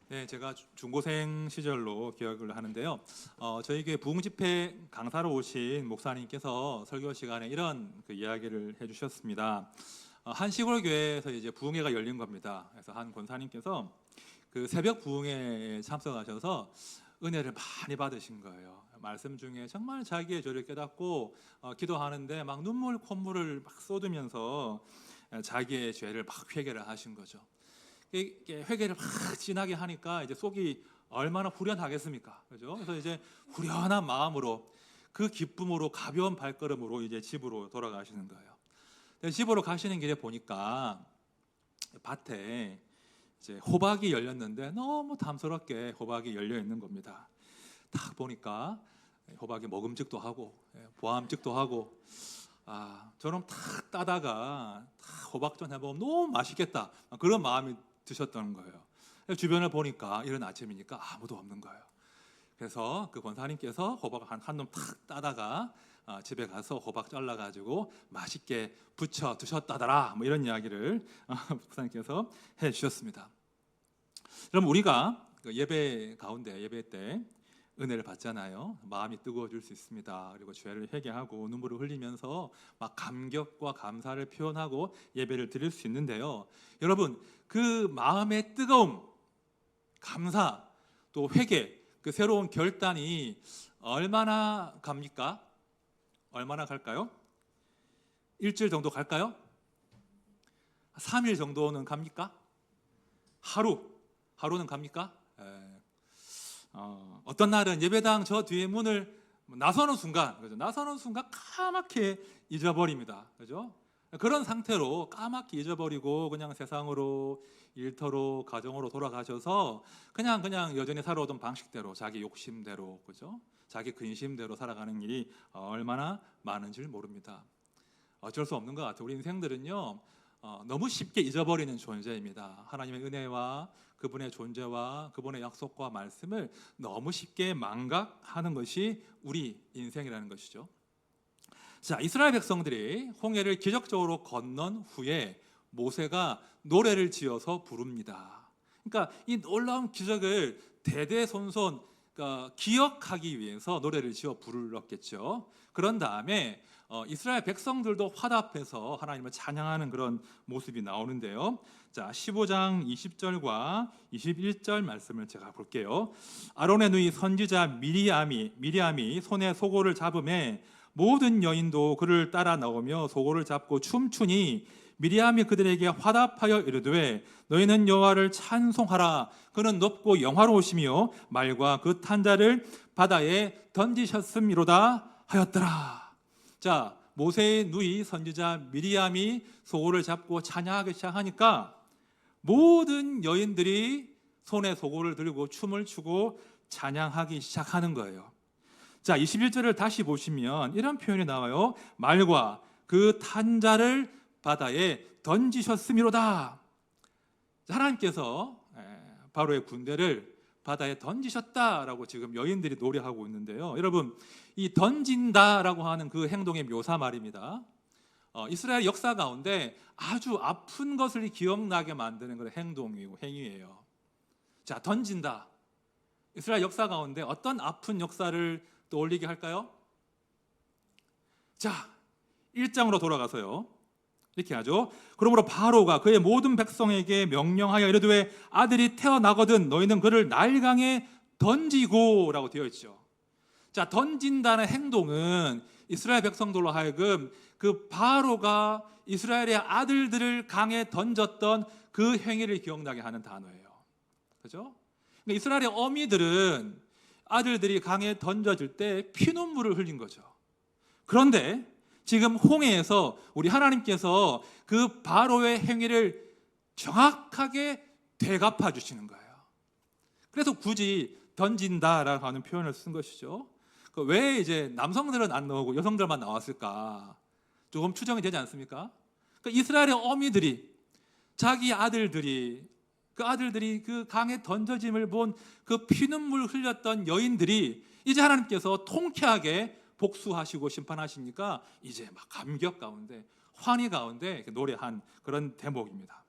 네, 제가 중고생 시절로 기억을 하는데요. 저희 교회 부흥집회 강사로 오신 목사님께서 설교 시간에 이런 이야기를 해주셨습니다. 한 시골 교회에서 이제 부흥회가 열린 겁니다. 그래서 한 권사님께서 그 새벽 부흥회에 참석하셔서 은혜를 많이 받으신 거예요. 말씀 중에 정말 자기의 죄를 깨닫고 기도하는데 막 눈물 콧물을 막 쏟으면서 자기의 죄를 막 회개를 하신 거죠. 회개를 막 진하게 하니까 이제 속이 얼마나 후련하겠습니까, 그죠? 그래서 이제 후련한 마음으로 그 기쁨으로 가벼운 발걸음으로 이제 집으로 돌아가시는 거예요. 집으로 가시는 길에 보니까 밭에 이제 호박이 열렸는데 너무 탐스럽게 호박이 열려 있는 겁니다. 딱 보니까 호박이 먹음직도 하고 보암직도 하고 저놈 탁 따다가 탁 호박 전 해보면 너무 맛있겠다, 그런 마음이 드셨던 거예요. 주변을 보니까 이른 아침이니까 아무도 없는 거예요. 그래서 그 권사님께서 호박 한 놈 탁 따다가 집에 가서 호박 잘라가지고 맛있게 부쳐 드셨다더라, 뭐 이런 이야기를 목사님께서 해주셨습니다. 그럼 우리가 예배 가운데 예배 때 은혜를 받잖아요. 마음이 뜨거워질 수 있습니다. 그리고 죄를 회개하고 눈물을 흘리면서 막 감격과 감사를 표현하고 예배를 드릴 수 있는데요. 여러분, 그 마음의 뜨거움, 감사, 또 회개, 그 새로운 결단이 얼마나 갑니까? 얼마나 갈까요? 일주일 정도 갈까요? 3일 정도는 갑니까? 하루는 갑니까? 어떤 날은 예배당 저 뒤에 문을 나서는 순간, 그죠? 나서는 순간 까맣게 잊어버립니다, 그죠? 그런 상태로 까맣게 잊어버리고 그냥 세상으로, 일터로, 가정으로 돌아가셔서 그냥 여전히 살아오던 방식대로, 자기 욕심대로, 그죠? 자기 근심대로 살아가는 일이 얼마나 많은지 모릅니다. 어쩔 수 없는 것 같아요. 우리 인생들은요, 너무 쉽게 잊어버리는 존재입니다. 하나님의 은혜와 그분의 존재와 그분의 약속과 말씀을 너무 쉽게 망각하는 것이 우리 인생이라는 것이죠. 자, 이스라엘 백성들이 홍해를 기적적으로 건넌 후에 모세가 노래를 지어서 부릅니다. 그러니까 이 놀라운 기적을 대대손손 기억하기 위해서 노래를 지어 불렀겠죠. 그런 다음에 이스라엘 백성들도 화답해서 하나님을 찬양하는 그런 모습이 나오는데요. 자, 15장 20절과 21절 말씀을 제가 볼게요. 아론의 누이 선지자 미리암이 손에 소고를 잡음에 모든 여인도 그를 따라 나오며 소고를 잡고 춤추니 미리암이 그들에게 화답하여 이르되 너희는 여호와를 찬송하라. 그는 높고 영화로우시며 말과 그 탄자를 바다에 던지셨음이로다 하였더라. 자, 모세의 누이 선지자 미리암이 소고를 잡고 찬양하기 시작하니까 모든 여인들이 손에 소고를 들고 춤을 추고 찬양하기 시작하는 거예요. 자, 21절을 다시 보시면 이런 표현이 나와요. 말과 그 탄자를 바다에 던지셨음이로다. 하나님께서 바로의 군대를 바다에 던지셨다라고 지금 여인들이 노래하고 있는데요. 여러분, 이 던진다라고 하는 그 행동의 묘사 말입니다. 이스라엘 역사 가운데 아주 아픈 것을 기억나게 만드는 그런 행동이고 행위예요. 자, 던진다. 이스라엘 역사 가운데 어떤 아픈 역사를 떠올리게 할까요? 자, 1장으로 돌아가서요. 이렇게 하죠. 그러므로 바로가 그의 모든 백성에게 명령하여 이르되 아들이 태어나거든 너희는 그를 나일강에 던지고 라고 되어 있죠. 자, 던진다는 행동은 이스라엘 백성들로 하여금 그 바로가 이스라엘의 아들들을 강에 던졌던 그 행위를 기억나게 하는 단어예요. 그죠? 그러니까 이스라엘의 어미들은 아들들이 강에 던져질 때 피눈물을 흘린 거죠. 그런데 지금 홍해에서 우리 하나님께서 그 바로의 행위를 정확하게 되갚아 주시는 거예요. 그래서 굳이 던진다라고 하는 표현을 쓴 것이죠. 왜 이제 남성들은 안 나오고 여성들만 나왔을까? 조금 추정이 되지 않습니까? 이스라엘의 어미들이 자기 아들들이 그 강에 던져짐을 본 그 피눈물 흘렸던 여인들이 이제 하나님께서 통쾌하게 복수하시고 심판하시니까 이제 막 감격 가운데 환희 가운데 노래한 그런 대목입니다.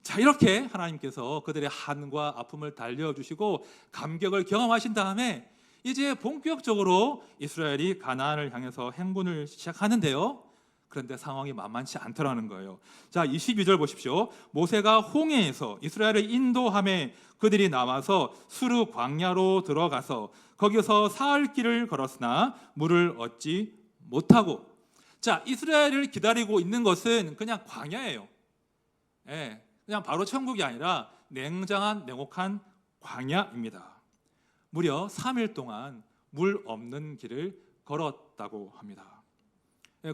자, 이렇게 하나님께서 그들의 한과 아픔을 달려주시고 감격을 경험하신 다음에 이제 본격적으로 이스라엘이 가나안을 향해서 행군을 시작하는데요. 그런데 상황이 만만치 않더라는 거예요. 자, 22절 보십시오. 모세가 홍해에서 이스라엘을 인도함에 그들이 나와서 수르 광야로 들어가서 거기서 사흘 길을 걸었으나 물을 얻지 못하고. 자, 이스라엘을 기다리고 있는 것은 그냥 광야예요. 예, 그냥 바로 천국이 아니라 냉정한 냉혹한 광야입니다. 무려 3일 동안 물 없는 길을 걸었다고 합니다.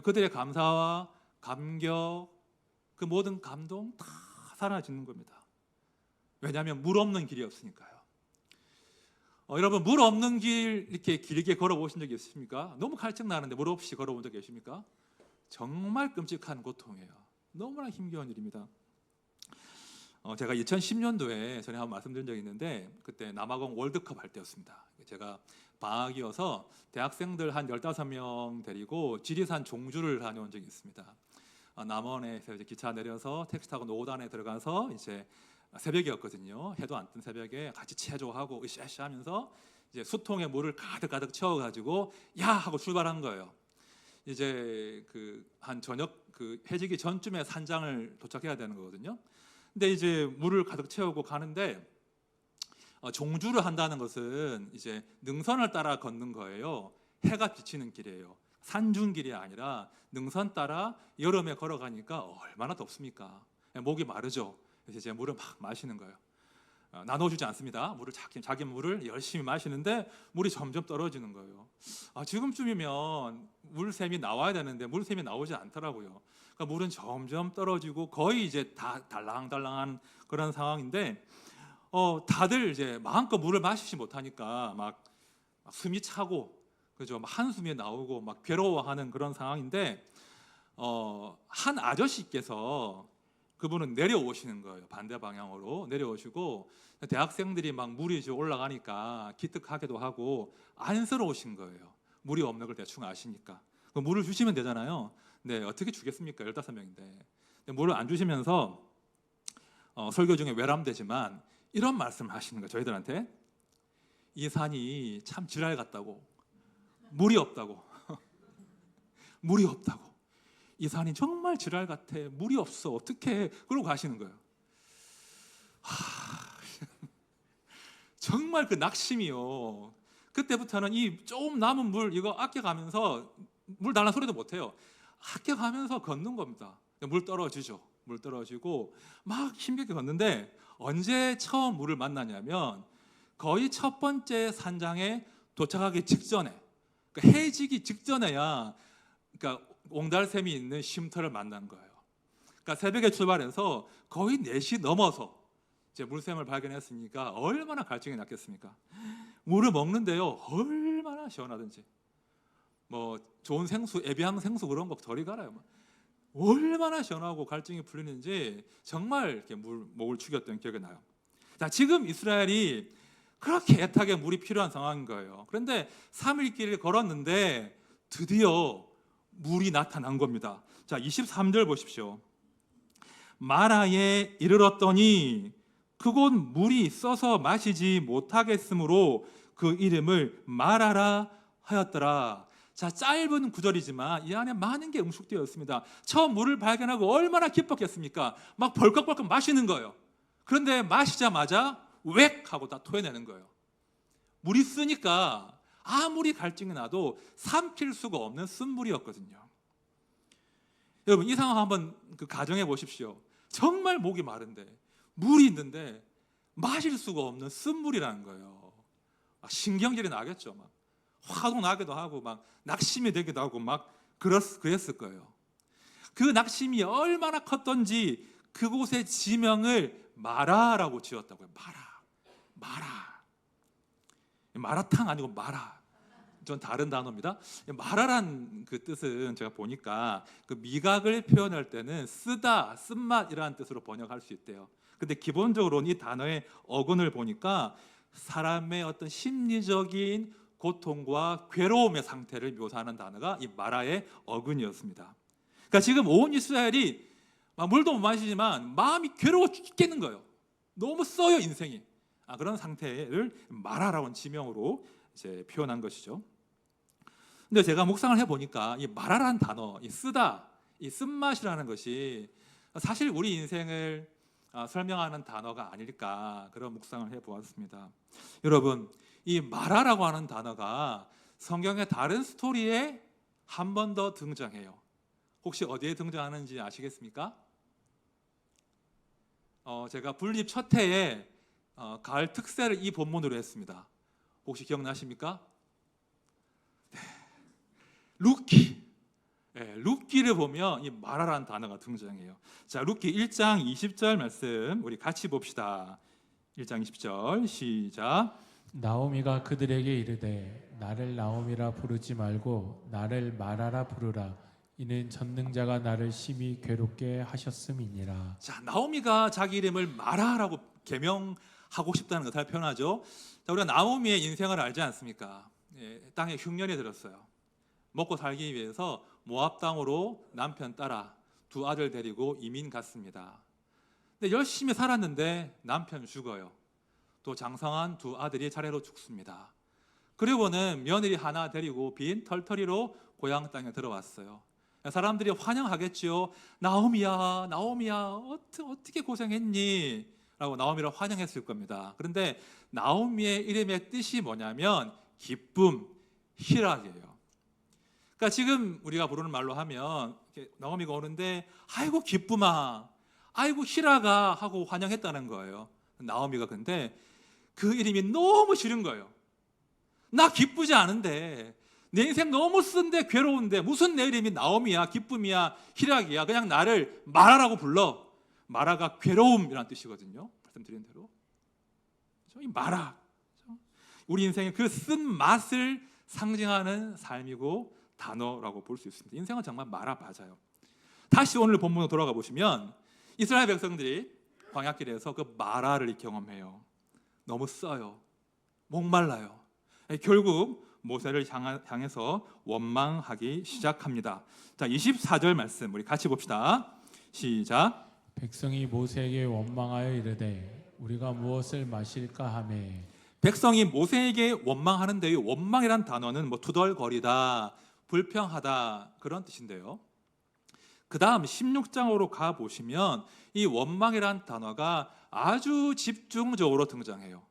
그들의 감사와 감격, 그 모든 감동 다 사라지는 겁니다. 왜냐하면 물 없는 길이었으니까요. 여러분, 물 없는 길 이렇게 길게 걸어보신 적이 있습니까? 너무 갈증 나는데 물 없이 걸어본 적 계십니까? 정말 끔찍한 고통이에요. 너무나 힘겨운 일입니다. 제가 2010년도에 전에 한번 말씀드린 적이 있는데 그때 남아공 월드컵 할 때였습니다. 제가 방학이어서 대학생들 한 15명 데리고 지리산 종주를 다녀온 적이 있습니다. 남원에서 이제 기차 내려서 택시 타고 노단에 들어가서 이제 새벽이었거든요. 해도 안 뜬 새벽에 같이 체조하고 으쌰으쌰 하면서 이제 수통에 물을 가득 채워가지고 야 하고 출발한 거예요. 이제 한 저녁 해지기 전쯤에 산장을 도착해야 되는 거거든요. 근데 이제 물을 가득 채우고 가는데 종주를 한다는 것은 이제 능선을 따라 걷는 거예요. 해가 비치는 길이에요. 산중길이 아니라 능선 따라 여름에 걸어가니까 얼마나 덥습니까? 목이 마르죠. 그래서 이제 물을 막 마시는 거예요. 나눠주지 않습니다. 물을 자기 물을 열심히 마시는데 물이 점점 떨어지는 거예요. 지금쯤이면 물샘이 나와야 되는데 물샘이 나오지 않더라고요. 그러니까 물은 점점 떨어지고 거의 이제 다 달랑달랑한 그런 상황인데 다들 이제 마음껏 물을 마시지 못하니까 막 숨이 차고 그죠, 막 한숨이 나오고 막 괴로워하는 그런 상황인데 한 아저씨께서 그분은 내려오시는 거예요. 반대 방향으로 내려오시고 대학생들이 막 물이 이제 올라가니까 기특하기도 하고 안쓰러우신 거예요. 물이 없는 걸 대충 아시니까. 물을 주시면 되잖아요. 네, 어떻게 주겠습니까? 15명인데. 물을 안 주시면서 설교 중에 외람되지만 이런 말씀을 하시는 거예요. 저희들한테. 이 산이 참 지랄 같다고. 물이 없다고. 물이 없다고. 이 산이 정말 지랄 같아. 물이 없어. 어떡해. 그러고 가시는 거예요. 정말 그 낙심이요. 그때부터는 이 조금 남은 물 이거 아껴가면서 물 달라는 소리도 못해요. 아껴가면서 걷는 겁니다. 물 떨어지죠. 물 떨어지고 막 힘겹게 걷는데 언제 처음 물을 만나냐면 거의 첫 번째 산장에 도착하기 직전에, 그러니까 해지기 직전에야 그러니까 옹달샘이 있는 쉼터를 만난 거예요. 그러니까 새벽에 출발해서 거의 4시 넘어서 이제 물샘을 발견했으니까 얼마나 갈증이 났겠습니까? 물을 먹는데요, 얼마나 시원하든지 뭐 좋은 생수, 에비앙 생수 그런 거 저리 가라요. 얼마나 시원하고 갈증이 풀리는지 정말 이렇게 목을 축였던 기억이 나요. 자, 지금 이스라엘이 그렇게 애타게 물이 필요한 상황인 거예요. 그런데 3일 길을 걸었는데 드디어 물이 나타난 겁니다. 자, 23절 보십시오. 마라에 이르렀더니 그곳 물이 써서 마시지 못하겠으므로 그 이름을 마라라 하였더라. 자, 짧은 구절이지만 이 안에 많은 게 응축되어 있습니다. 처음 물을 발견하고 얼마나 기뻤겠습니까? 막 벌컥벌컥 마시는 거예요. 그런데 마시자마자 웩 하고 다 토해내는 거예요. 물이 쓰니까 아무리 갈증이 나도 삼킬 수가 없는 쓴물이었거든요. 여러분, 이 상황 한번 가정해 보십시오. 정말 목이 마른데 물이 있는데 마실 수가 없는 쓴물이라는 거예요. 신경질이 나겠죠. 막 화도 나기도 하고 막 낙심이 되기도 하고 막 그랬을 거예요. 그 낙심이 얼마나 컸던지 그곳의 지명을 마라라고 지었다고요. 마라. 마라탕 아니고 마라. 전 다른 단어입니다. 마라란 그 뜻은 제가 보니까 그 미각을 표현할 때는 쓰다, 쓴맛이라는 뜻으로 번역할 수 있대요. 근데 기본적으로는 이 단어의 어근을 보니까 사람의 어떤 심리적인 고통과 괴로움의 상태를 묘사하는 단어가 이 마라의 어근이었습니다. 그러니까 지금 온 이스라엘이 물도 못 마시지만 마음이 괴로워 죽겠는 거예요. 너무 써요 인생이. 그런 상태를 마라라는 지명으로 이제 표현한 것이죠. 근데 제가 묵상을 해보니까 이 마라라는 단어, 이 쓰다, 이 쓴맛이라는 것이 사실 우리 인생을 설명하는 단어가 아닐까, 그런 묵상을 해보았습니다. 여러분, 이 마라라고 하는 단어가 성경의 다른 스토리에 한 번 더 등장해요. 혹시 어디에 등장하는지 아시겠습니까? 제가 분립 첫 해에 가을 특세를 이 본문으로 했습니다. 혹시 기억나십니까? 네. 루키. 네, 루키를 보면 이 마라라는 단어가 등장해요. 자, 루키 1장 20절 말씀 우리 같이 봅시다. 1장 20절 시작. 나오미가 그들에게 이르되 나를 나오미라 부르지 말고 나를 마라라 부르라. 이는 전능자가 나를 심히 괴롭게 하셨음이니라. 자, 나오미가 자기 이름을 마라라고 개명하고 싶다는 것을 표현하죠. 자, 우리가 나오미의 인생을 알지 않습니까? 땅에 흉년이 들었어요. 먹고 살기 위해서 모압 땅으로 남편 따라 두 아들 데리고 이민 갔습니다. 근데 열심히 살았는데 남편 죽어요. 또 장성한 두 아들이 차례로 죽습니다. 그리고는 며느리 하나 데리고 빈 털터리로 고향 땅에 들어왔어요. 사람들이 환영하겠지요. 나오미야, 나오미야, 어떻게 고생했니? 라고 나오미를 환영했을 겁니다. 그런데 나오미의 이름의 뜻이 뭐냐면 기쁨, 희락이에요. 그러니까 지금 우리가 부르는 말로 하면 나오미가 오는데 아이고 기쁨아, 아이고 희락아 하고 환영했다는 거예요. 나오미가 근데 그 이름이 너무 싫은 거예요. 나 기쁘지 않은데, 내 인생 너무 쓴데 괴로운데 무슨 내 이름이 나오미야, 기쁨이야, 희락이야. 그냥 나를 마라라고 불러. 마라가 괴로움이라는 뜻이거든요. 말씀드린 대로. 이 마라, 우리 인생의 그 쓴 맛을 상징하는 삶이고 단어라고 볼 수 있습니다. 인생은 정말 마라 맞아요. 다시 오늘 본문으로 돌아가 보시면 이스라엘 백성들이 광야길에서 그 마라를 경험해요. 너무 써요. 목말라요. 결국 모세를 향해서 원망하기 시작합니다. 자, 24절 말씀 우리 같이 봅시다. 시작. 백성이 모세에게 원망하여 이르되 우리가 무엇을 마실까 하매. 백성이 모세에게 원망하는데 이 원망이란 단어는 투덜거리다, 불평하다 그런 뜻인데요. 그 다음 16장으로 가보시면 이 원망이란 단어가 아주 집중적으로 등장해요.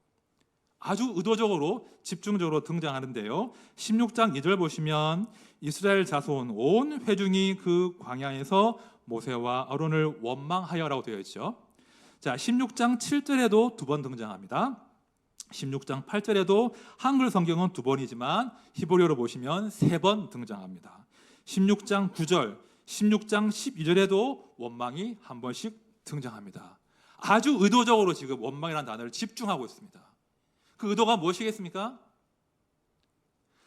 아주 의도적으로 집중적으로 등장하는데요. 16장 2절 보시면 이스라엘 자손 온 회중이 그 광야에서 모세와 아론을 원망하여라고 되어 있죠. 자, 16장 7절에도 두 번 등장합니다. 16장 8절에도 한글 성경은 두 번이지만 히브리어로 보시면 세 번 등장합니다. 16장 9절, 16장 12절에도 원망이 한 번씩 등장합니다. 아주 의도적으로 지금 원망이라는 단어를 집중하고 있습니다. 그 의도가 무엇이겠습니까?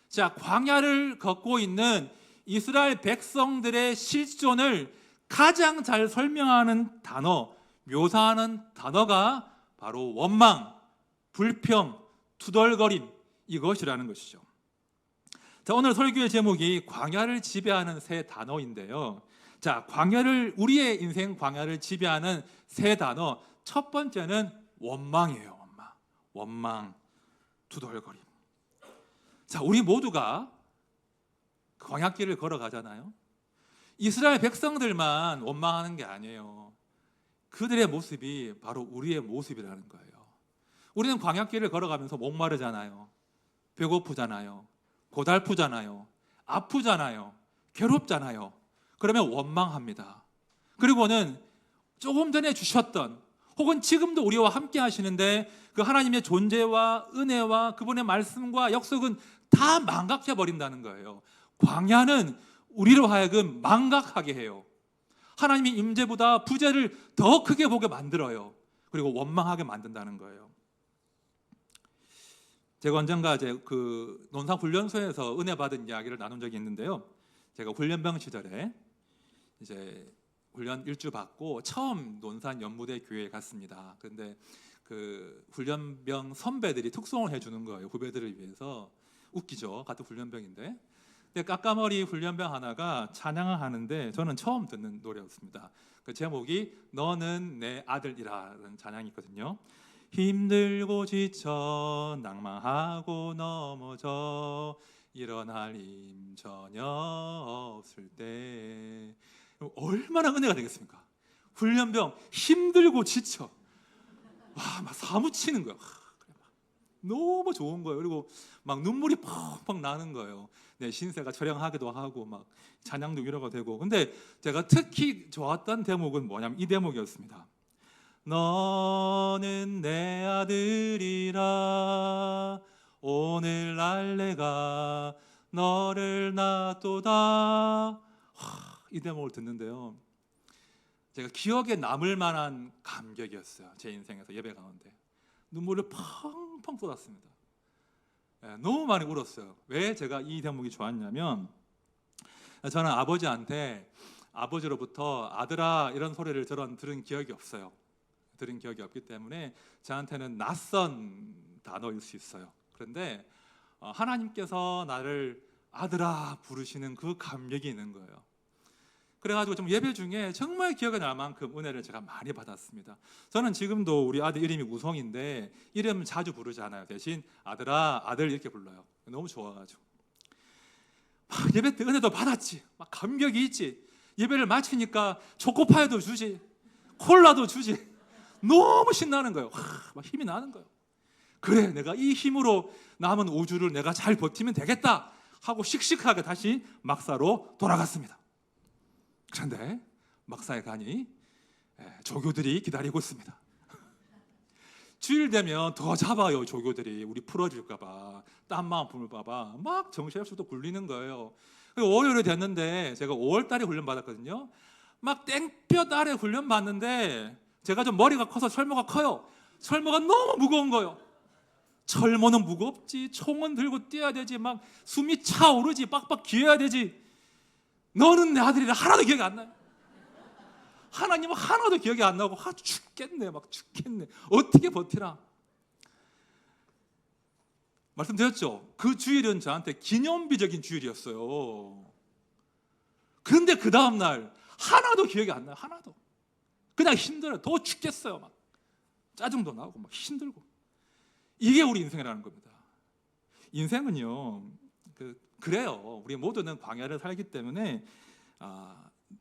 자, 광야를 걷고 있는 이스라엘 백성들의 실존을 가장 잘 설명하는 단어, 묘사하는 단어가 바로 원망, 불평, 투덜거림 이것이라는 것이죠. 자, 오늘 설교의 제목이 광야를 지배하는 세 단어인데요. 자, 우리의 인생 광야를 지배하는 세 단어, 첫 번째는 원망이에요. 원망, 투덜거림. 자, 우리 모두가 광야길을 걸어가잖아요. 이스라엘 백성들만 원망하는 게 아니에요. 그들의 모습이 바로 우리의 모습이라는 거예요. 우리는 광야길을 걸어가면서 목마르잖아요. 배고프잖아요. 고달프잖아요. 아프잖아요. 괴롭잖아요. 그러면 원망합니다. 그리고는 조금 전에 주셨던 혹은 지금도 우리와 함께 하시는데 그 하나님의 존재와 은혜와 그분의 말씀과 약속은 다 망각해 버린다는 거예요. 광야는 우리로 하여금 망각하게 해요. 하나님의 임재보다 부재를 더 크게 보게 만들어요. 그리고 원망하게 만든다는 거예요. 제가 언젠가 그 논산 훈련소에서 은혜 받은 이야기를 나눈 적이 있는데요. 제가 훈련병 시절에 이제 훈련 일주 받고 처음 논산 연무대 교회에 갔습니다. 그런데 그 훈련병 선배들이 특송을 해주는 거예요. 후배들을 위해서. 웃기죠. 같은 훈련병인데. 근데 까까머리 훈련병 하나가 찬양을 하는데 저는 처음 듣는 노래였습니다. 그 제목이 너는 내 아들이라는 찬양이 있거든요. 힘들고 지쳐 낭망하고 넘어져 일어날 힘 전혀 없을 때 얼마나 은혜가 되겠습니까? 훈련병 힘들고 지쳐 막 사무치는 거예요. 너무 좋은 거예요. 그리고 막 눈물이 펑펑 나는 거예요. 내 신세가 처량하기도 하고 막 찬양도 위로가 되고. 근데 제가 특히 좋았던 대목은 뭐냐면 이 대목이었습니다. 너는 내 아들이라 오늘날 내가 너를 낳도다. 이 대목을 듣는데요, 제가 기억에 남을 만한 감격이었어요. 제 인생에서 예배 가운데 눈물을 펑펑 쏟았습니다. 너무 많이 울었어요. 왜 제가 이 대목이 좋았냐면, 저는 아버지로부터 아들아 이런 소리를 들은 기억이 없어요. 들은 기억이 없기 때문에 저한테는 낯선 단어일 수 있어요. 그런데 하나님께서 나를 아들아 부르시는 그 감격이 있는 거예요. 그래가지고 좀 예배 중에 정말 기억에 날 만큼 은혜를 제가 많이 받았습니다. 저는 지금도 우리 아들 이름이 우성인데 이름 자주 부르지 않아요. 대신 아들아 아들 이렇게 불러요. 너무 좋아가지고 막 예배 때 은혜도 받았지, 막 감격이 있지. 예배를 마치니까 초코파이도 주지, 콜라도 주지. 너무 신나는 거예요. 막 힘이 나는 거예요. 그래, 내가 이 힘으로 남은 5주를 내가 잘 버티면 되겠다 하고 씩씩하게 다시 막사로 돌아갔습니다. 그런데 막사에 가니 조교들이 기다리고 있습니다. 주일 되면 더 잡아요. 조교들이 우리 풀어줄까봐, 딴마음 품을까봐 막 정신없이 또 굴리는 거예요. 월요일이 됐는데 제가 5월달에 훈련 받았거든요. 막 땡볕 아래 훈련 받는데 제가 좀 머리가 커서 철모가 커요. 철모가 너무 무거운 거예요. 철모는 무겁지, 총은 들고 뛰어야 되지, 막 숨이 차오르지, 빡빡 기어야 되지. 너는 내 아들이라 하나도 기억이 안 나요. 하나님은 하나도 기억이 안 나고 죽겠네, 막 죽겠네. 어떻게 버티라. 말씀드렸죠. 그 주일은 저한테 기념비적인 주일이었어요. 그런데 그 다음날 하나도 기억이 안 나요. 하나도. 그냥 힘들어요. 더 죽겠어요. 막 짜증도 나고 막 힘들고. 이게 우리 인생이라는 겁니다. 인생은요, 그래요. 우리 모두는 광야를 살기 때문에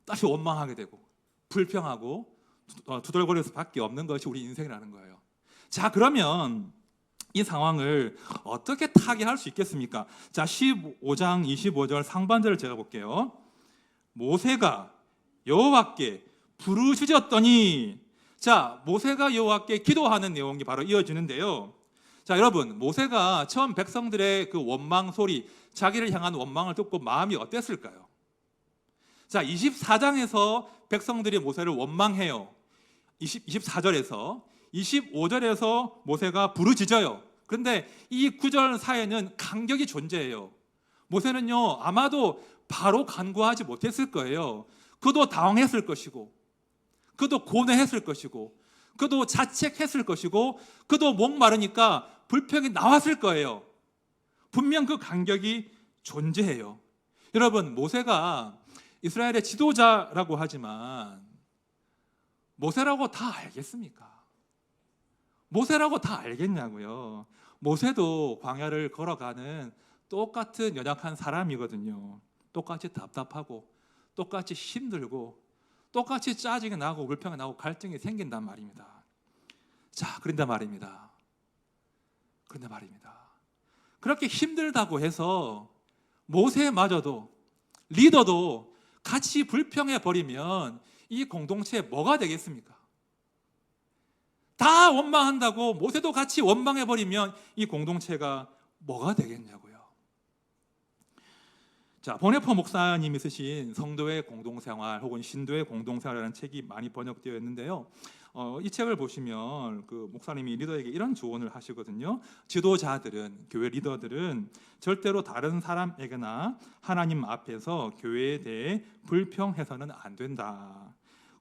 다시 원망하게 되고 불평하고 투덜거릴 수밖에 없는 것이 우리 인생이라는 거예요. 자, 그러면 이 상황을 어떻게 타개할 수 있겠습니까? 자, 15장 25절 상반절을 제가 볼게요. 모세가 여호와께 부르짖었더니, 자, 모세가 여호와께 기도하는 내용이 바로 이어지는데요. 자, 여러분, 모세가 처음 백성들의 그 원망 소리, 자기를 향한 원망을 듣고 마음이 어땠을까요? 자, 24장에서 백성들이 모세를 원망해요. 24절에서 25절에서 모세가 부르짖어요. 그런데 이 구절 사이에는 간격이 존재해요. 모세는요, 아마도 바로 간구하지 못했을 거예요. 그도 당황했을 것이고, 그도 고뇌했을 것이고, 그도 자책했을 것이고, 그도 목마르니까 불평이 나왔을 거예요. 분명 그 간격이 존재해요. 여러분, 모세가 이스라엘의 지도자라고 하지만 모세라고 다 알겠습니까? 모세라고 다 알겠냐고요. 모세도 광야를 걸어가는 똑같은 연약한 사람이거든요. 똑같이 답답하고 똑같이 힘들고 똑같이 짜증이 나고 불평이 나고 갈등이 생긴단 말입니다. 자, 그런데 말입니다. 그렇게 힘들다고 해서 모세마저도, 리더도 같이 불평해 버리면 이 공동체에 뭐가 되겠습니까? 다 원망한다고 모세도 같이 원망해 버리면 이 공동체가 뭐가 되겠냐고요. 자, 보네퍼 목사님이 쓰신 성도의 공동생활 혹은 신도의 공동생활이라는 책이 많이 번역되어 있는데요. 이 책을 보시면 그 목사님이 리더에게 이런 조언을 하시거든요. 지도자들은, 교회 리더들은 절대로 다른 사람에게나 하나님 앞에서 교회에 대해 불평해서는 안 된다.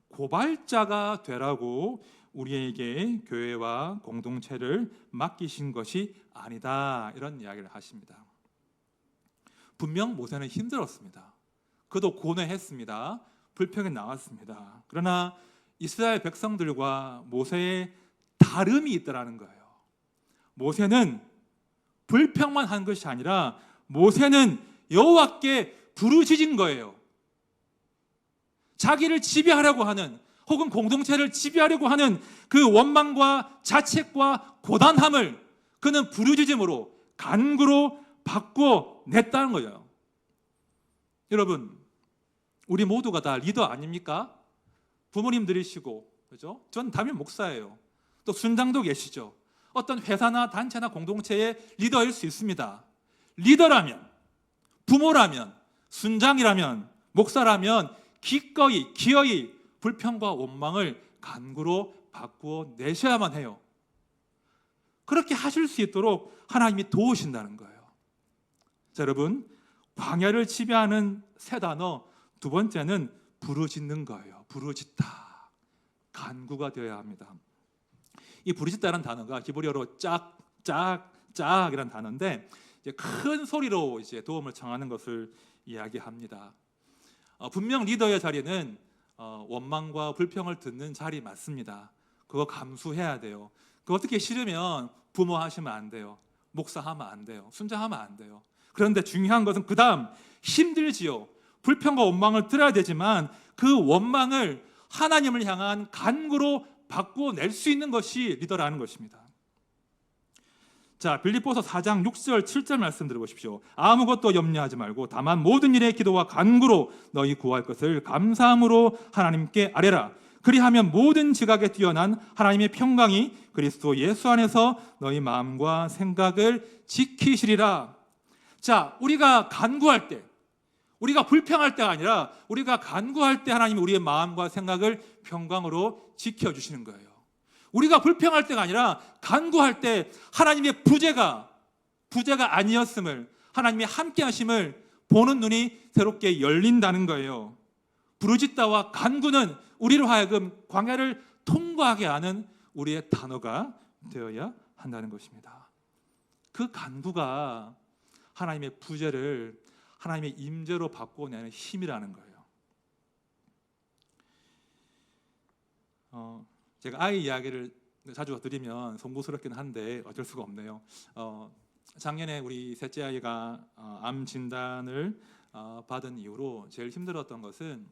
고발자가 되라고 우리에게 교회와 공동체를 맡기신 것이 아니다. 이런 이야기를 하십니다. 분명 모세는 힘들었습니다. 그도 고뇌했습니다. 불평이 나왔습니다. 그러나 이스라엘 백성들과 모세의 다름이 있더라는 거예요. 모세는 불평만 한 것이 아니라 모세는 여호와께 부르짖은 거예요. 자기를 지배하려고 하는, 혹은 공동체를 지배하려고 하는 그 원망과 자책과 고단함을 그는 부르짖음으로 간구로 바꾸어 냈다는 거예요. 여러분, 우리 모두가 다 리더 아닙니까? 부모님들이시고, 그죠? 전 담임 목사예요. 또 순장도 계시죠. 어떤 회사나 단체나 공동체의 리더일 수 있습니다. 리더라면, 부모라면, 순장이라면, 목사라면 기어이 불평과 원망을 간구로 바꾸어 내셔야만 해요. 그렇게 하실 수 있도록 하나님이 도우신다는 거예요. 자, 여러분, 광야를 지배하는 세 단어, 두 번째는 부르짖는 거예요. 부르짖다, 간구가 되어야 합니다. 이 부르짖다라는 단어가 히브리어로 짝이라는 단어인데, 이제 큰 소리로 이제 도움을 청하는 것을 이야기합니다. 분명 리더의 자리는 원망과 불평을 듣는 자리 맞습니다. 그거 감수해야 돼요. 그거 어떻게 싫으면 부모 하시면 안 돼요. 목사 하면 안 돼요. 순장하면 안 돼요. 그런데 중요한 것은 그 다음, 힘들지요. 불평과 원망을 들어야 되지만 그 원망을 하나님을 향한 간구로 바꾸어 낼 수 있는 것이 리더라는 것입니다. 자, 빌립보서 4장 6절 7절 말씀 들어보십시오. 아무것도 염려하지 말고 다만 모든 일에 기도와 간구로 너희 구할 것을 감사함으로 하나님께 아뢰라. 그리하면 모든 지각에 뛰어난 하나님의 평강이 그리스도 예수 안에서 너희 마음과 생각을 지키시리라. 자, 우리가 간구할 때, 우리가 불평할 때가 아니라 우리가 간구할 때 하나님이 우리의 마음과 생각을 평강으로 지켜주시는 거예요. 우리가 불평할 때가 아니라 간구할 때 하나님의 부재가 아니었음을, 하나님의 함께하심을 보는 눈이 새롭게 열린다는 거예요. 부르짖다와 간구는 우리로 하여금 광야를 통과하게 하는 우리의 단어가 되어야 한다는 것입니다. 그 간구가 하나님의 부재를 하나님의 임재로 바꿔내는 힘이라는 거예요. 제가 아이 이야기를 자주 드리면 송구스럽긴 한데 어쩔 수가 없네요. 작년에 우리 셋째 아이가 암 진단을 받은 이후로 제일 힘들었던 것은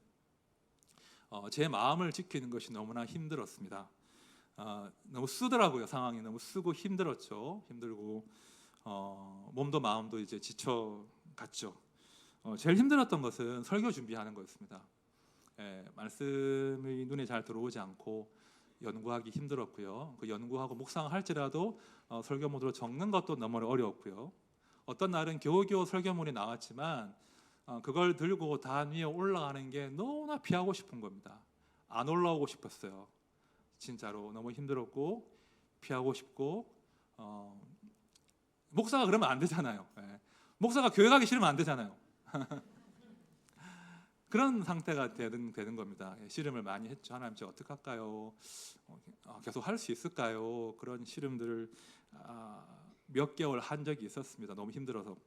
제 마음을 지키는 것이 너무나 힘들었습니다. 너무 쓰더라고요. 상황이 너무 쓰고 힘들었죠. 힘들고 몸도 마음도 이제 지쳐갔죠. 제일 힘들었던 것은 설교 준비하는 거였습니다. 말씀이 눈에 잘 들어오지 않고 연구하기 힘들었고요. 그 연구하고 묵상할지라도 설교문으로 적는 것도 너무 어려웠고요. 어떤 날은 겨우겨우 설교문이 나왔지만 그걸 들고 단 위에 올라가는 게 너무나 피하고 싶은 겁니다. 안 올라오고 싶었어요. 진짜로 너무 힘들었고 피하고 싶고, 목사가 그러면 안 되잖아요. 목사가 교회 가기 싫으면 안 되잖아요. 그런 상태가 되는 겁니다. 씨름을 많이 했죠. 하나님 저 어떻게 할까요? 계속 할 수 있을까요? 그런 씨름들을 몇 개월 한 적이 있었습니다. 너무 힘들어서.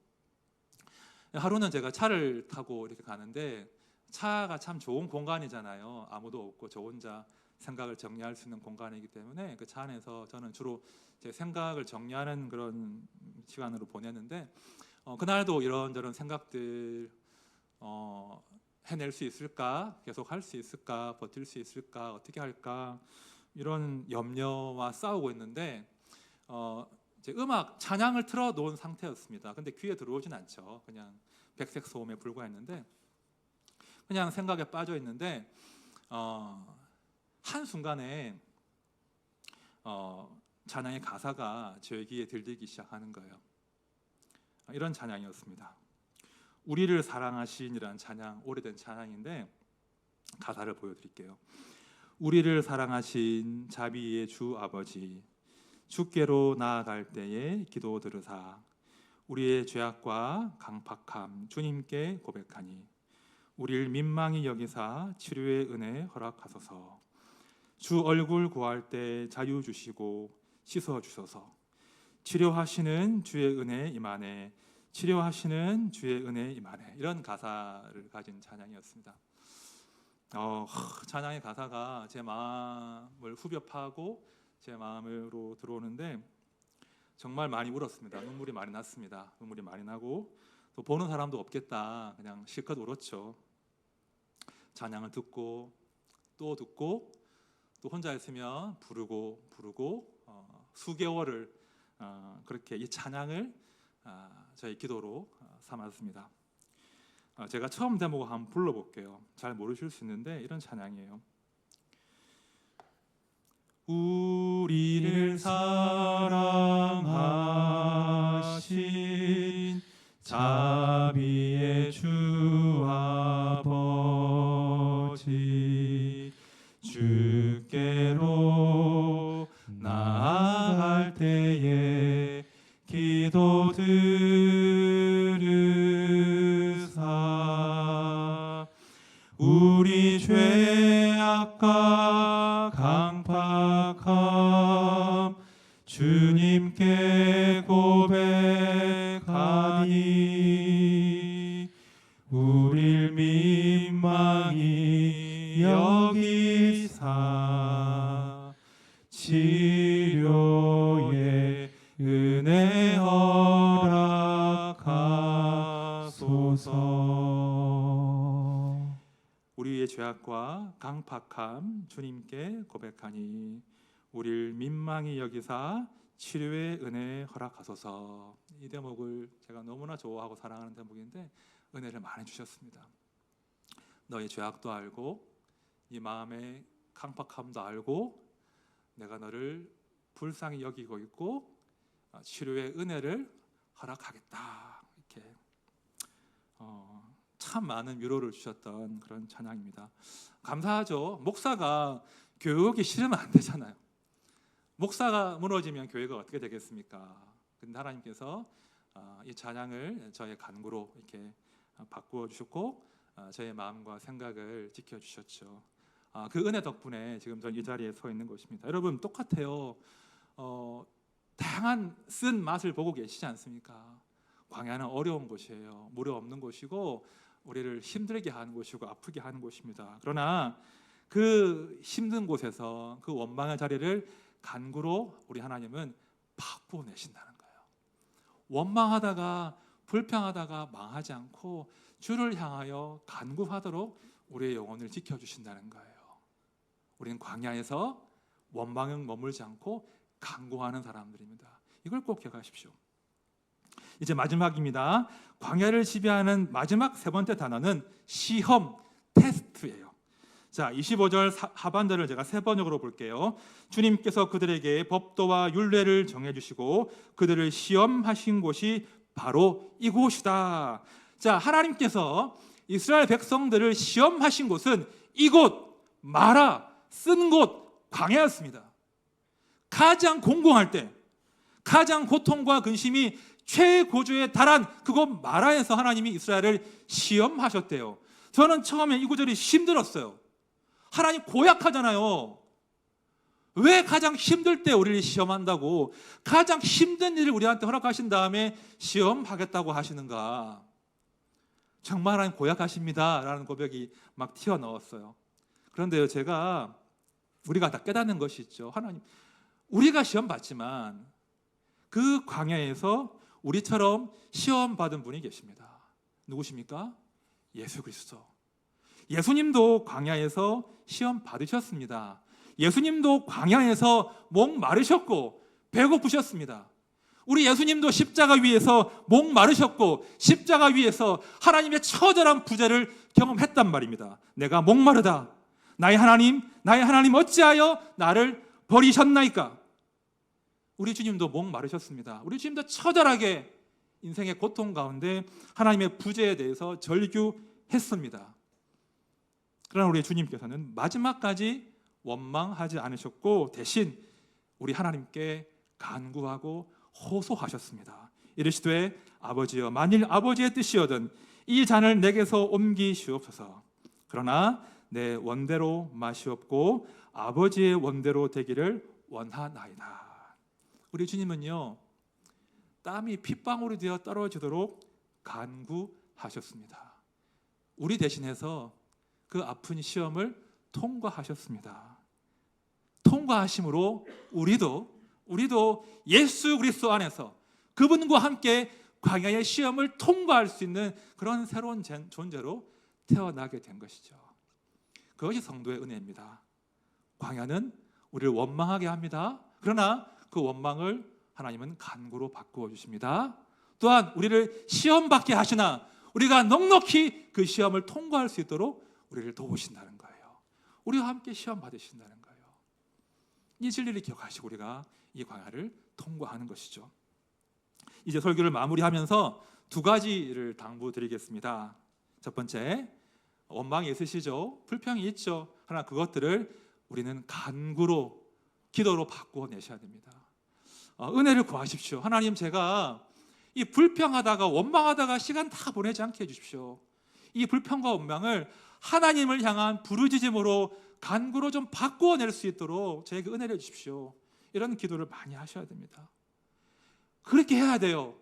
하루는 제가 차를 타고 이렇게 가는데 차가 참 좋은 공간이잖아요. 아무도 없고 저 혼자 생각을 정리할 수 있는 공간이기 때문에 그 차 안에서 저는 주로 제 생각을 정리하는 그런 시간으로 보냈는데 그날도 이런저런 생각들 해낼 수 있을까? 계속 할 수 있을까? 버틸 수 있을까? 어떻게 할까? 이런 염려와 싸우고 있는데 이제 음악 찬양을 틀어 놓은 상태였습니다. 근데 귀에 들어오진 않죠. 그냥 백색 소음에 불과했는데 그냥 생각에 빠져 있는데 한 순간에 찬양의 가사가 제 귀에 들리기 시작하는 거예요. 이런 찬양이었습니다. 우리를 사랑하신이라는 찬양, 오래된 찬양인데 가사를 보여드릴게요. 우리를 사랑하신 자비의 주 아버지, 주께로 나아갈 때에 기도 들으사 우리의 죄악과 강팍함 주님께 고백하니 우리를 민망히 여기사 치료의 은혜 허락하소서. 주 얼굴 구할 때 자유 주시고 씻어 주소서. 치료하시는 주의 은혜 임안에 치료하시는 주의 은혜 임하네. 이런 가사를 가진 찬양이었습니다. 찬양의 가사가 제 마음을 후벼 파고 제 마음으로 들어오는데 정말 많이 울었습니다. 눈물이 많이 났습니다. 눈물이 많이 나고 또 보는 사람도 없겠다. 그냥 실컷 울었죠. 찬양을 듣고 또 듣고 또 혼자 있으면 부르고 수개월을 그렇게 이 찬양을 저희 기도로 삼았습니다. 제가 처음 대목을 한번 불러볼게요. 잘 모르실 수 있는데 이런 찬양이에요. 우리를 사랑하신 자비의 주 아버지, 주께로 나아갈 때에 기도 들으사 우리 죄악과 강팍함 주님께 고백하니 우릴 민망히 여기사 치료의 은혜 허락하소서. 우리의 죄악과 강팍함 주님께 고백하니 우리를 민망히 여기사 치료의 은혜 허락하소서. 이 대목을 제가 너무나 좋아하고 사랑하는 대목인데 은혜를 많이 주셨습니다. 너의 죄악도 알고 네 마음의 강팍함도 알고 내가 너를 불쌍히 여기고 있고 치료의 은혜를 허락하겠다. 이렇게 참 많은 위로를 주셨던 그런 찬양입니다. 감사하죠. 목사가 교육이 싫으면 안 되잖아요. 목사가 무너지면 교회가 어떻게 되겠습니까? 근데 하나님께서 이 찬양을 저의 간구로 이렇게 바꾸어 주셨고 저의 마음과 생각을 지켜 주셨죠. 그 은혜 덕분에 지금 전 이 자리에 서 있는 것입니다. 여러분 똑같아요. 다양한 쓴 맛을 보고 계시지 않습니까? 광야는 어려운 곳이에요. 물이 없는 곳이고 우리를 힘들게 하는 곳이고 아프게 하는 곳입니다. 그러나 그 힘든 곳에서 그 원망의 자리를 간구로 우리 하나님은 바꾸어내신다는 거예요. 원망하다가 불평하다가 망하지 않고 주를 향하여 간구하도록 우리의 영혼을 지켜주신다는 거예요. 우리는 광야에서 원망은 머물지 않고 간구하는 사람들입니다. 이걸 꼭 기억하십시오. 이제 마지막입니다. 광야를 지배하는 마지막 세 번째 단어는 시험, 테스트예요. 자, 25절 하반절을 제가 세 번역으로 볼게요. 주님께서 그들에게 법도와 율례를 정해주시고 그들을 시험하신 곳이 바로 이곳이다. 자, 하나님께서 이스라엘 백성들을 시험하신 곳은 이곳, 마라, 쓴 곳, 광야였습니다. 가장 공공할 때, 가장 고통과 근심이 최고조에 달한 그곳 마라에서 하나님이 이스라엘을 시험하셨대요. 저는 처음에 이 구절이 힘들었어요. 하나님 고약하잖아요. 왜 가장 힘들 때 우리를 시험한다고, 가장 힘든 일을 우리한테 허락하신 다음에 시험하겠다고 하시는가? 정말 하나님 고약하십니다 라는 고백이 막 튀어나왔어요. 그런데요, 우리가 다 깨닫는 것이 있죠. 하나님, 우리가 시험 받지만 그 광야에서 우리처럼 시험 받은 분이 계십니다. 누구십니까? 예수 그리스도. 예수님도 광야에서 시험 받으셨습니다. 예수님도 광야에서 목 마르셨고 배고프셨습니다. 우리 예수님도 십자가 위에서 목 마르셨고 십자가 위에서 하나님의 처절한 부재를 경험했단 말입니다. 내가 목마르다. 나의 하나님 어찌하여 나를 버리셨나이까? 우리 주님도 목 마르셨습니다. 우리 주님도 처절하게 인생의 고통 가운데 하나님의 부재에 대해서 절규했습니다. 그러나 우리 주님께서는 마지막까지 원망하지 않으셨고 대신 우리 하나님께 간구하고 호소하셨습니다. 이르시되 아버지여, 만일 아버지의 뜻이거든 이 잔을 내게서 옮기시옵소서. 그러나 내 원대로 마시옵고 아버지의 원대로 되기를 원하나이다. 우리 주님은요, 땀이 핏방울이 되어 떨어지도록 간구하셨습니다. 우리 대신해서 그 아픈 시험을 통과하셨습니다. 통과하심으로 우리도 예수 그리스도 안에서 그분과 함께 광야의 시험을 통과할 수 있는 그런 새로운 존재로 태어나게 된 것이죠. 그것이 성도의 은혜입니다. 광야는 우리를 원망하게 합니다. 그러나 그 원망을 하나님은 간구로 바꾸어 주십니다. 또한 우리를 시험 받게 하시나 우리가 넉넉히 그 시험을 통과할 수 있도록 우리를 도우신다는 거예요. 우리와 함께 시험 받으신다는 거예요. 이 진리를 기억하시고 우리가 이 광야를 통과하는 것이죠. 이제 설교를 마무리하면서 두 가지를 당부드리겠습니다. 첫 번째, 원망이 있으시죠? 불평이 있죠? 그러나 그것들을 우리는 간구로, 기도로 바꾸어내셔야 됩니다. 은혜를 구하십시오. 하나님, 제가 이 불평하다가 원망하다가 시간 다 보내지 않게 해주십시오. 이 불평과 원망을 하나님을 향한 부르짖음으로 간구로 좀 바꾸어낼 수 있도록 저에게 은혜를 주십시오. 이런 기도를 많이 하셔야 됩니다. 그렇게 해야 돼요.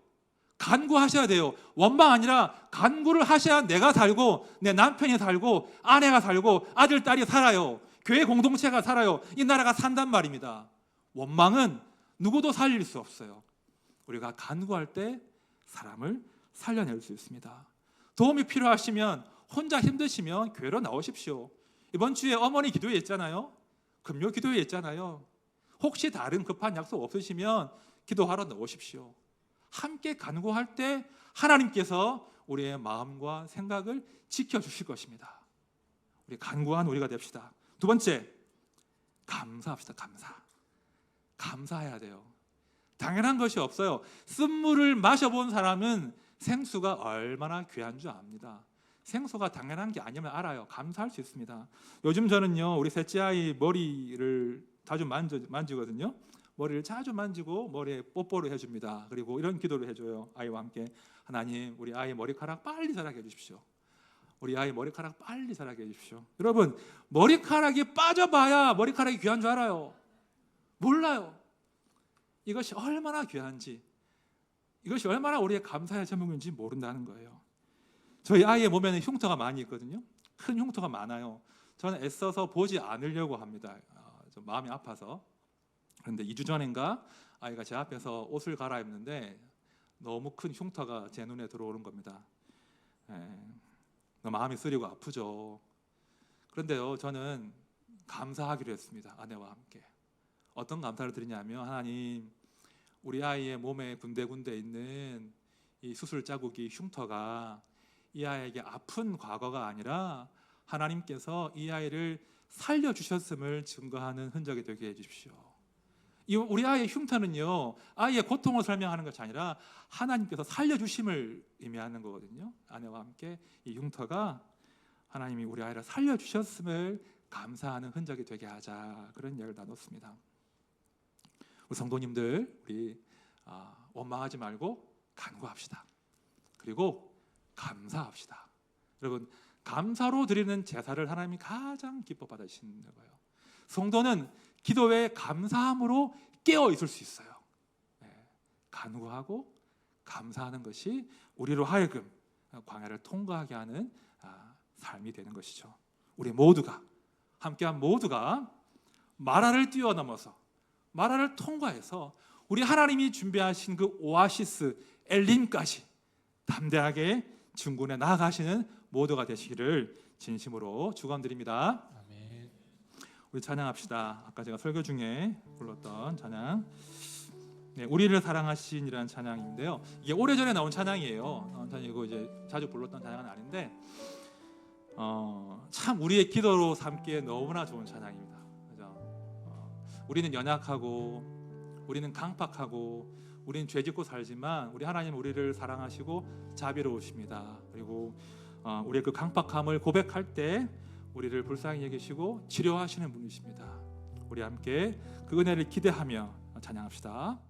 간구하셔야 돼요. 원망 아니라 간구를 하셔야 내가 살고 내 남편이 살고 아내가 살고 아들, 딸이 살아요. 교회 공동체가 살아요. 이 나라가 산단 말입니다. 원망은 누구도 살릴 수 없어요. 우리가 간구할 때 사람을 살려낼 수 있습니다. 도움이 필요하시면, 혼자 힘드시면 교회로 나오십시오. 이번 주에 어머니 기도회 있잖아요. 금요 기도회 있잖아요. 혹시 다른 급한 약속 없으시면 기도하러 나오십시오. 함께 간구할 때 하나님께서 우리의 마음과 생각을 지켜주실 것입니다. 우리 간구한 우리가 됩시다. 두 번째, 감사합시다. 감사해야 돼요. 당연한 것이 없어요. 쓴물을 마셔본 사람은 생수가 얼마나 귀한 줄 압니다. 생수가 당연한 게 아니면 알아요. 감사할 수 있습니다. 요즘 저는요, 우리 셋째 아이 머리를 자주 만지거든요. 머리를 자주 만지고 머리에 뽀뽀를 해줍니다. 그리고 이런 기도를 해줘요. 아이와 함께. 하나님, 우리 아이 머리카락 빨리 자라게 해주십시오. 우리 아이 머리카락 빨리 자라게 해주십시오. 여러분, 머리카락이 빠져봐야 머리카락이 귀한 줄 알아요. 몰라요. 이것이 얼마나 귀한지, 이것이 얼마나 우리의 감사의 제목인지 모른다는 거예요. 저희 아이의 몸에는 흉터가 많이 있거든요. 큰 흉터가 많아요. 저는 애써서 보지 않으려고 합니다. 좀 마음이 아파서. 그런데 2주 전인가 아이가 제 앞에서 옷을 갈아입는데 너무 큰 흉터가 제 눈에 들어오는 겁니다. 마음이 쓰리고 아프죠. 그런데요, 저는 감사하기로 했습니다. 아내와 함께. 어떤 감사를 드리냐면, 하나님, 우리 아이의 몸에 군데군데 있는 이 수술 자국이, 흉터가 이 아이에게 아픈 과거가 아니라 하나님께서 이 아이를 살려주셨음을 증거하는 흔적이 되게 해주십시오. 우리 아이의 흉터는요, 아이의 고통을 설명하는 것이 아니라 하나님께서 살려주심을 의미하는 거거든요. 아내와 함께 이 흉터가 하나님이 우리 아이를 살려주셨음을 감사하는 흔적이 되게 하자, 그런 이야기를 나눴습니다. 우리 성도님들, 우리 원망하지 말고 간구합시다. 그리고 감사합시다. 여러분, 감사로 드리는 제사를 하나님이 가장 기뻐 받으시는 거예요. 성도는 기도에 감사함으로 깨어 있을 수 있어요. 간구하고 감사하는 것이 우리로 하여금 광야를 통과하게 하는 삶이 되는 것이죠. 우리 모두가, 함께한 모두가 마라를 뛰어넘어서, 마라를 통과해서 우리 하나님이 준비하신 그 오아시스 엘림까지 담대하게 중군에 나아가시는 모두가 되시기를 진심으로 축원드립니다. 아멘. 우리 찬양합시다. 아까 제가 설교 중에 불렀던 찬양, 우리를 사랑하신이라는 찬양인데요. 이게 오래전에 나온 찬양이에요. 이거 이제 자주 불렀던 찬양은 아닌데, 참 우리의 기도로 삼기에 너무나 좋은 찬양입니다. 그죠? 우리는 연약하고, 우리는 강팍하고, 우리는 죄짓고 살지만 우리 하나님 우리를 사랑하시고 자비로우십니다. 그리고 우리의 그 강팍함을 고백할 때 우리를 불쌍히 여기시고 치료하시는 분이십니다. 우리 함께 그 은혜를 기대하며 찬양합시다.